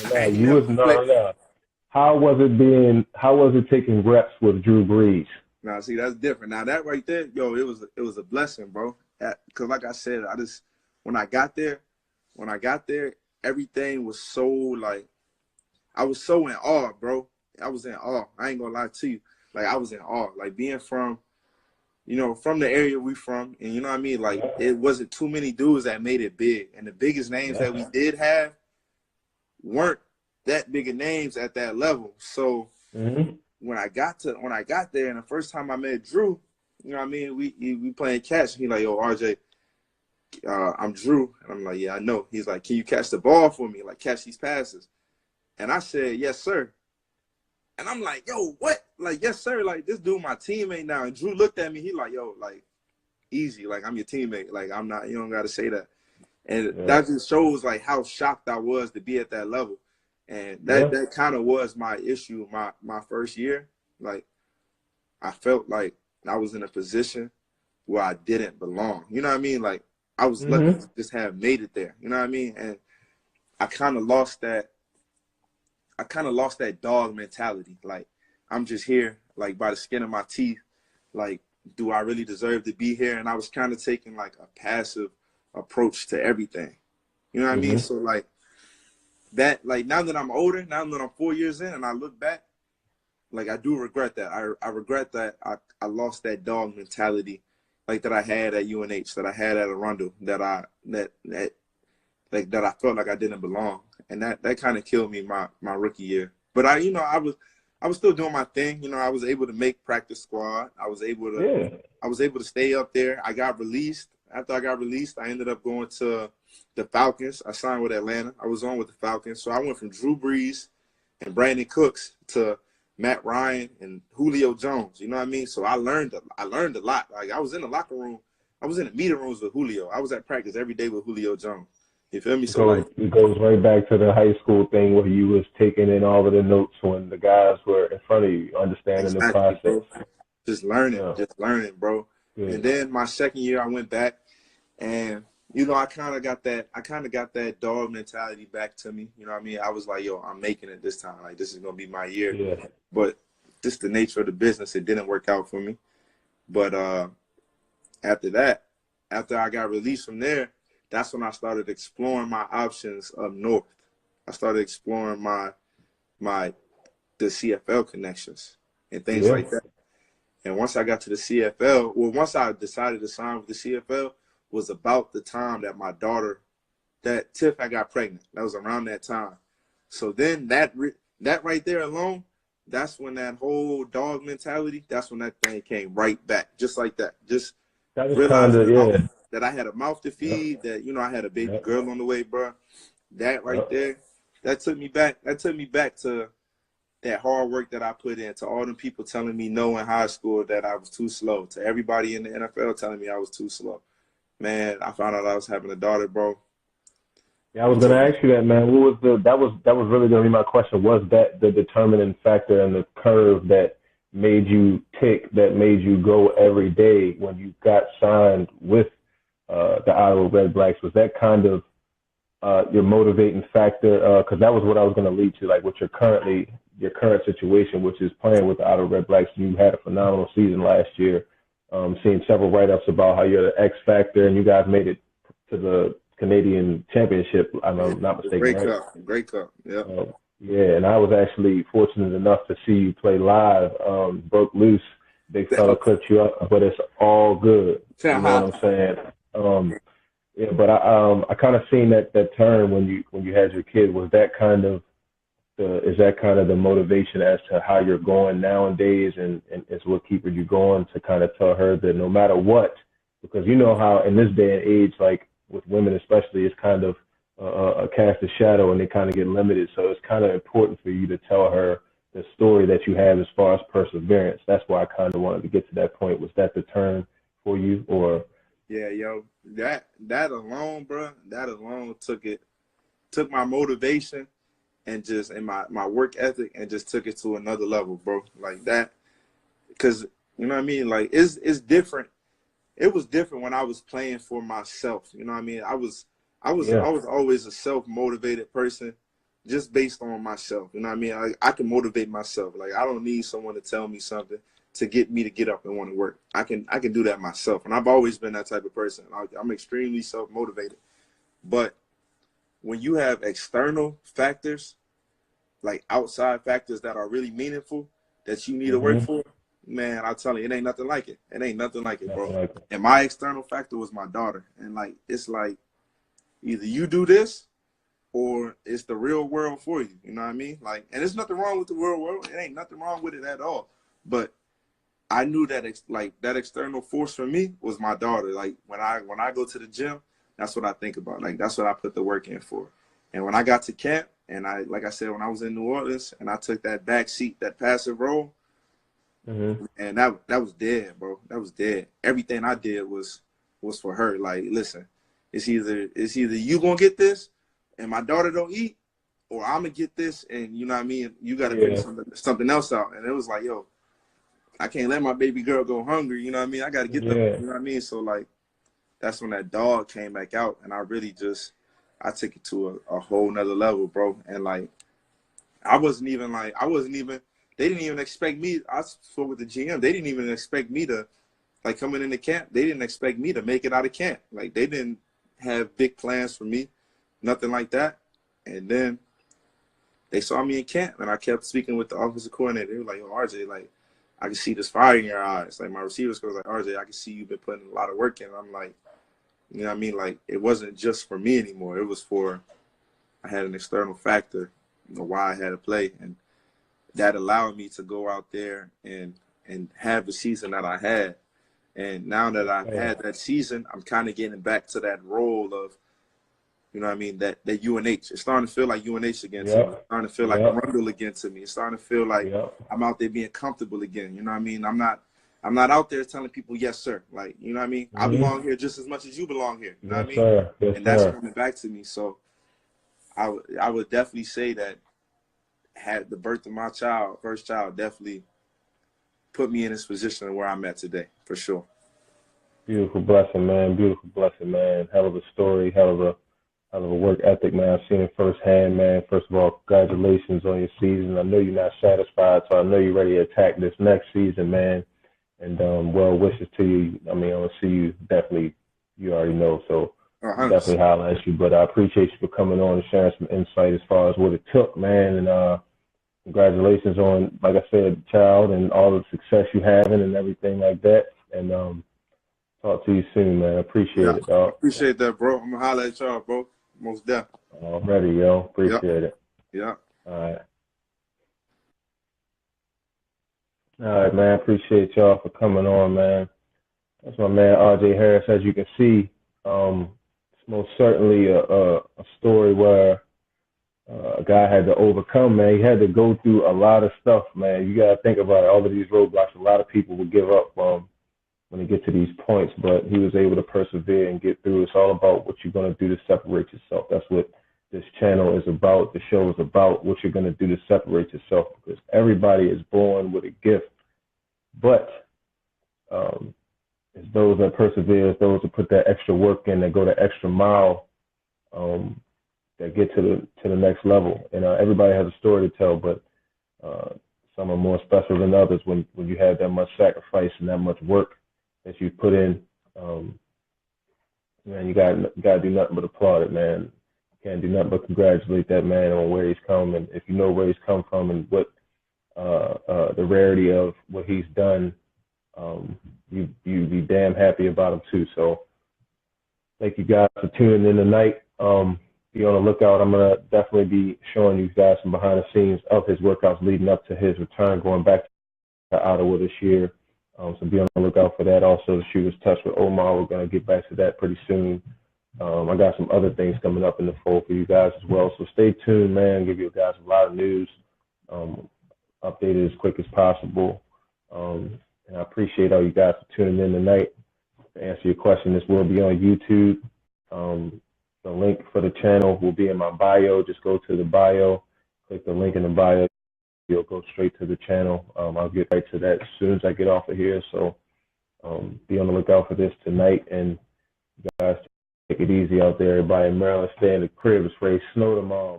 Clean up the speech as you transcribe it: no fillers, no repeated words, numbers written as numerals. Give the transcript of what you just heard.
Nah, He you never was no, flexed. no. How was it taking reps with Drew Brees? Now, see, that's different. Now, that right there, yo, it was a blessing, bro. Because, like I said, when I got there, when I got there, everything was so like I was so in awe, bro. I was in awe. I ain't gonna lie to you. Like I was in awe. Like being from, from the area we from, and you know what I mean. Like Yeah, it wasn't too many dudes that made it big, and the biggest names yeah. that we did have weren't that big of names at that level. So Hmm. when I got there, and the first time I met Drew, you know what I mean. We playing catch. And he like, yo, RJ, I'm Drew, and I'm like, yeah, I know. He's like, can you catch the ball for me? Like catch these passes. And I said, yes, sir. And I'm like, yo, what? Like, yes, sir. Like, this dude my teammate now. And Drew looked at me. He like, yo, like, easy. Like, I'm your teammate. Like, I'm not, you don't got to say that. And Yeah, that just shows, like, how shocked I was to be at that level. And that yeah. that kind of was my issue my first year. Like, I felt like I was in a position where I didn't belong. You know what I mean? Like, I was lucky Hmm. to just have made it there. You know what I mean? And I kind of lost that dog mentality. Like I'm just here, like by the skin of my teeth. Like, do I really deserve to be here? And I was kind of taking like a passive approach to everything. You know what I mean? Hmm. So like now that I'm older, now that I'm 4 years in, and I look back, like I do regret that. I regret that I lost that dog mentality, like that I had at UNH, that I had at Arundel, that I felt like I didn't belong, and that kind of killed me my rookie year. But I was still doing my thing. I was able to make practice squad. Yeah. I was able to stay up there. I got released. After I got released, I ended up going to the Falcons. I signed with Atlanta. I was on with the Falcons, so I went from Drew Brees and Brandon Cooks to Matt Ryan and Julio Jones. You know what I mean? So I learned a lot. Like I was in the locker room. I was in the meeting rooms with Julio. I was at practice every day with Julio Jones. You feel me? It So like goes it goes right back to the high school thing where you was taking in all of the notes when the guys were in front of you, understanding the exactly, process. bro. Yeah. Just learning, bro. And Good. then my second year, I went back, and I kind of got that dog mentality back to me. You know what I mean? I was like, yo, I'm making it this time. Like this is gonna be my year. Yeah. But just the nature of the business, it didn't work out for me. But after that, after I got released from there, that's when I started exploring my options up north. I started exploring my the CFL connections and things Yeah. like that. And once I got to the CFL, well, once I decided to sign with the CFL, was about the time that my daughter, that Tiff, I got pregnant. That was around that time. So then that right there alone, that's when that whole dog mentality, that's when that thing came right back, just like that. Just That was kind realizing of yeah. that I had a mouth to Yep. feed, that I had a baby Yep. girl on the way, bro. That right Yep. there, that took me back. That took me back to that hard work that I put in, to all them people telling me no in high school that I was too slow, to everybody in the NFL telling me I was too slow. Man, I found out I was having a daughter, bro. Yeah, I was It gonna took me ask you that, man. What was the that was really gonna be my question. Was that the determining factor and the curve that made you tick, that made you go every day when you got signed with the Ottawa RedBlacks? Was that kind of your motivating factor? Because that was what I was gonna lead to, like with your current situation, which is playing with the Ottawa RedBlacks. You had a phenomenal season last year. Seeing several write-ups about how you're the X factor and you guys made it to the Canadian Championship, if yeah, I'm not mistaken, great right? cup, great cup. Yep. Yeah, and I was actually fortunate enough to see you play live. Broke loose, big fella cut you up, but it's all good. You know what I'm saying? Yeah, but I kind of seen that turn when you had your kid. Was that kind of is that kind of the motivation as to how you're going nowadays, and is what keeping you going to kind of tell her that no matter what, because you know how in this day and age, like with women especially, it's kind of a cast a shadow and they kind of get limited. So it's kind of important for you to tell her the story that you have as far as perseverance. That's why I kind of wanted to get to that point. Was that the turn for you, or Yeah, yo, that alone, bro, that alone took my motivation and my work ethic and just took it to another level, bro. Like that, because you know what I mean. Like it's different. It was different when I was playing for myself. You know what I mean. I was yeah, always a self motivated person. just based on myself. You know what I mean? I can motivate myself. Like, I don't need someone to tell me something to get me to get up and want to work. I can do that myself. And I've always been that type of person. I'm extremely self-motivated. But when you have external factors, like outside factors that are really meaningful that you need to work for, man, I'll tell you, it ain't nothing like it. It ain't nothing like it, bro. And my external factor was my daughter. And like, it's like, either you do this or it's the real world for you. You know what I mean? Like, and there's nothing wrong with the real world. It ain't nothing wrong with it at all. But I knew that that external force for me was my daughter. Like, when I go to the gym, that's what I think about. Like, that's what I put the work in for. And when I got to camp, and like I said, when I was in New Orleans and I took that back seat, that passive role, and that was dead, bro. That was dead. Everything I did was for her. Like, listen, it's either you gonna get this and my daughter don't eat, or I'm gonna get this and, you know what I mean, you gotta figure something else out. And it was like, yo, I can't let my baby girl go hungry, you know what I mean? I gotta get them, you know what I mean? So like, that's when that dog came back out, and I really I took it to a whole nother level, bro. And like, they didn't even expect me. I spoke with the GM. They didn't even expect me to, like, coming into camp. They didn't expect me to make it out of camp. Like, they didn't have big plans for me, nothing like that. And then they saw me in camp, and I kept speaking with the offensive coordinator. They were like, "Yo, RJ, like, I can see this fire in your eyes." Like, my receivers was like, "RJ, I can see you've been putting a lot of work in." And I'm like, you know what I mean? Like, it wasn't just for me anymore. It was for, I had an external factor, you know, why I had to play. And that allowed me to go out there and have the season that I had. And now that I've had that season, I'm kind of getting back to that role of, you know what I mean, that UNH. It's starting to feel like UNH again to me. It's starting to feel like Rundle again to me. It's starting to feel like I'm out there being comfortable again. You know what I mean? I'm not out there telling people, yes, sir. Like, you know what I mean? I belong here just as much as you belong here. You know what I mean? Yes, and that's coming back to me. So I would definitely say that had the birth of my first child, definitely put me in this position where I'm at today, for sure. Beautiful blessing, man. Beautiful blessing, man. Hell of a story, hell of a work ethic, man. I've seen it firsthand, man. First of all, congratulations on your season. I know you're not satisfied, so I know you're ready to attack this next season, man. And well wishes to you. I mean, I'll see you definitely. You already know, so definitely holler at you. But I appreciate you for coming on and sharing some insight as far as what it took, man. And congratulations on, like I said, child, and all the success you having and everything like that. And talk to you soon, man. Appreciate it, dog. Appreciate that, bro. I'm gonna holler at y'all, bro. Most definitely. Already, yo. Appreciate it. Yeah. All right. All right, man. Appreciate y'all for coming on, man. That's my man, RJ Harris. As you can see, it's most certainly a story where a guy had to overcome, man. He had to go through a lot of stuff, man. You got to think about it. All of these roadblocks, a lot of people will give up when they get to these points, but he was able to persevere and get through. It's all about what you're going to do to separate yourself. That's what this channel is about. The show is about what you're going to do to separate yourself, because everybody is born with a gift, but it's those that persevere, it's those that put that extra work in, that go the extra mile, that get to the next level. And everybody has a story to tell, but some are more special than others when you have that much sacrifice and that much work that you put in. Man, you gotta do nothing but applaud it, man. You can't do nothing but congratulate that man on where he's come, and if you know where he's come from and what the rarity of what he's done, you be damn happy about him too. So thank you guys for tuning in tonight. Be on the lookout. I'm gonna definitely be showing you guys some behind the scenes of his workouts leading up to his return, going back to Ottawa this year. So be on the lookout for that. Also, the Shooter's Touch with Omar. We're gonna get back to that pretty soon. I got some other things coming up in the fold for you guys as well. So stay tuned, man. Give you guys a lot of news. Updated as quick as possible. And I appreciate all you guys for tuning in tonight. To answer your question, this will be on YouTube. The link for the channel will be in my bio. Just go to the bio, click the link in the bio. You'll go straight to the channel. I'll get right to that as soon as I get off of here. So be on the lookout for this tonight. And you guys take it easy out there. Everybody in Maryland, stay in the crib. It's ready to snow tomorrow.